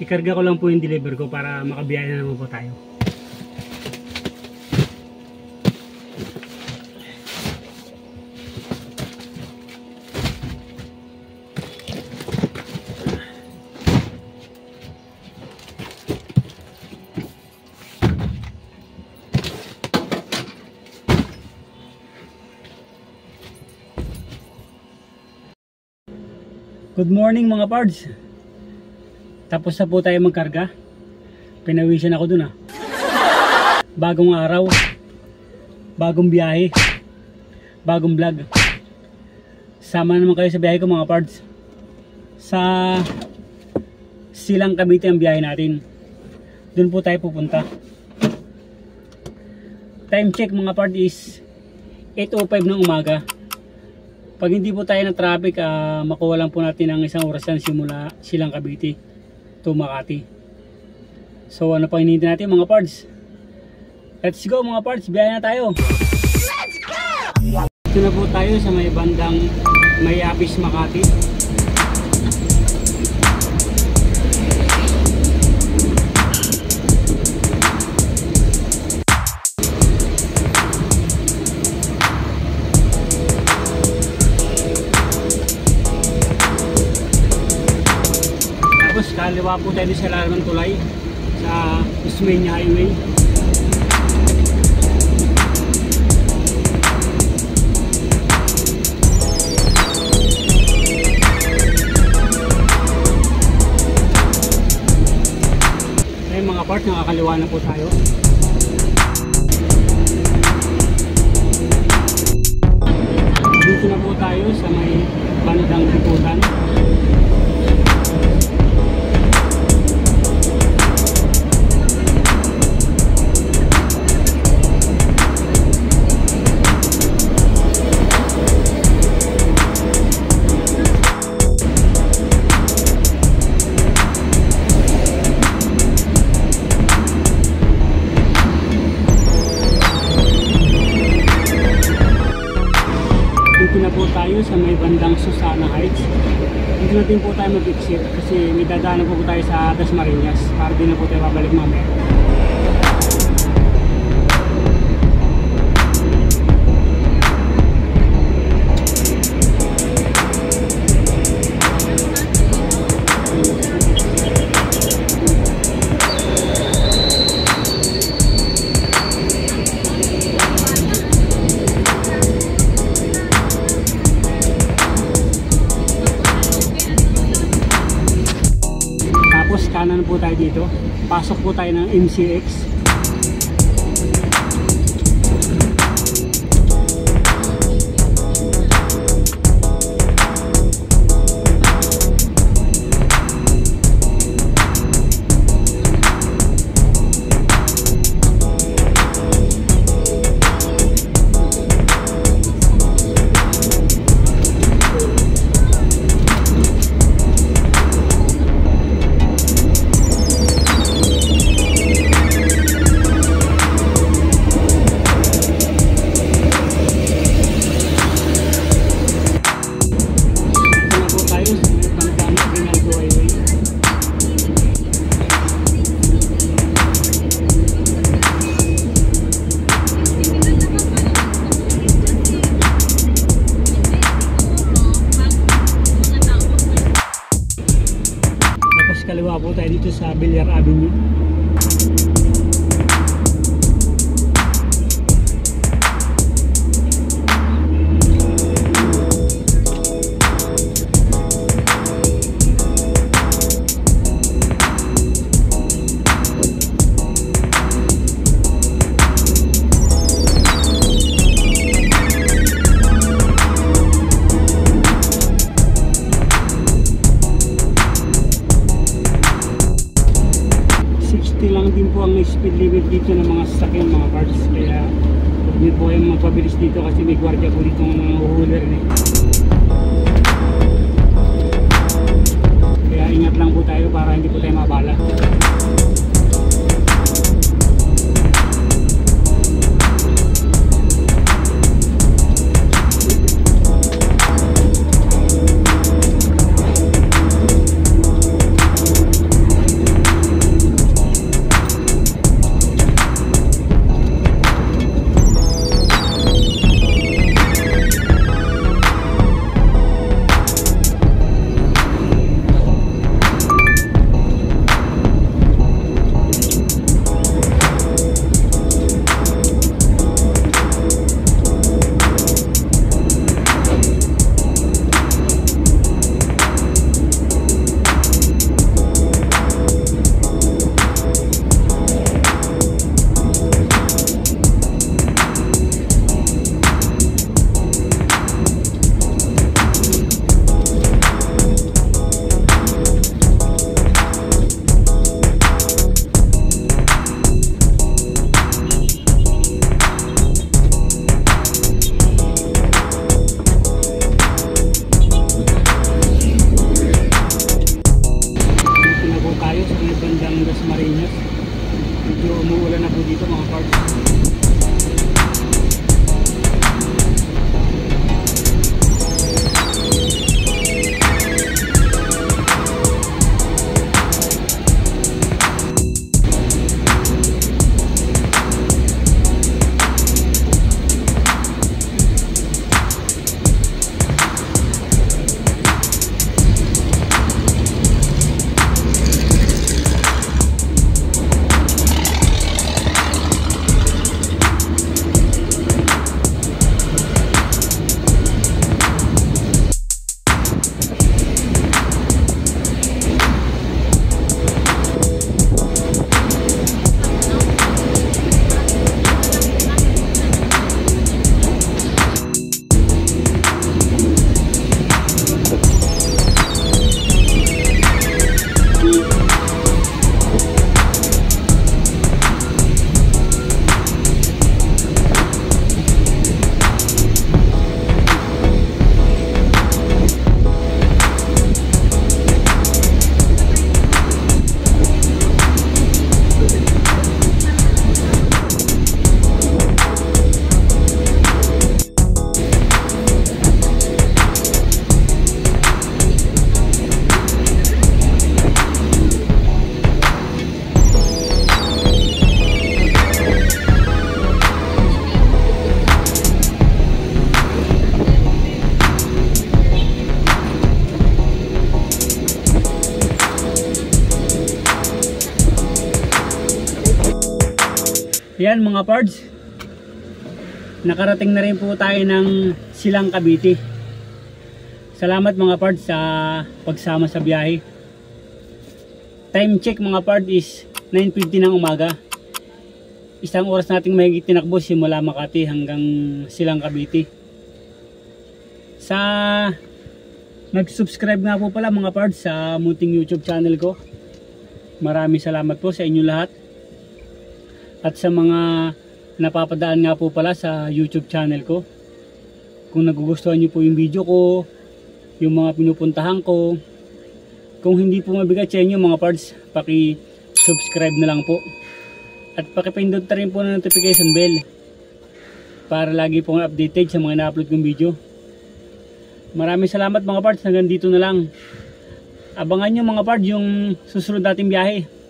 Ikarga ko lang po yung deliver ko para makabiyaya na naman po tayo. Good morning mga pards. Tapos na po tayo magkarga. Pinawisan ako dun Bagong araw, bagong biyahe, bagong vlog. Sama naman kayo sa biyahe ko mga pards. Sa Silang Cavite ang biyahe natin. Dun po tayo pupunta. Time check mga pards is 8:05 ng umaga. Pag hindi po tayo na traffic, makuha lang po natin ang isang orasan simula Silang Cavite to Makati. So ano pa hinihintay natin mga pards? Let's go mga pards, biyahe na tayo. Let's go! Ito na po tayo sa may bandang Mayapis, Makati. Kaliwa po tayo sa lalim ng tulay sa Ismenia Highway. Ayun mga parts, nakakaliwa na po tayo. Dito na po tayo sa may bandang Liputan. Dito na po tayo sa may bandang Susana Heights. Dito natin po tayo mag-exit kasi may dadaanan po tayo sa Dasmariñas para din na po tayo babalik mamaya. Kanan po tayo dito. Pasok po tayo ng MCX. Kaliwa po tayo dito sa Villar Avenue. Lang din po ang speed limit dito ng mga sasakyan mga parts, kaya hindi po kayong magpabilis dito kasi may gwardiya po dito ng mga uhuler kaya ingat lang po tayo para hindi po tayo mabala. Yan mga pards, nakarating na rin po tayo ng Silang Cavite. Salamat mga pards sa pagsama sa biyahe. Time check mga pards is 9:50 ng umaga. Isang oras nating mahigit tinakbo simula Makati hanggang Silang Cavite. Sa nag-subscribe nga po pala mga pards sa munting YouTube channel ko, maraming salamat po sa inyo lahat. At sa mga napapadaan nga po pala sa YouTube channel ko, kung nagugustuhan nyo po yung video ko, yung mga pinupuntahan ko, kung hindi po mabigat sa inyo mga pards, paki-subscribe na lang po. At pakipindot na rin po ng notification bell para lagi pong updated sa mga na-upload kong video. Maraming salamat mga pards, hanggang dito na lang. Abangan nyo mga pards yung susunod nating biyahe.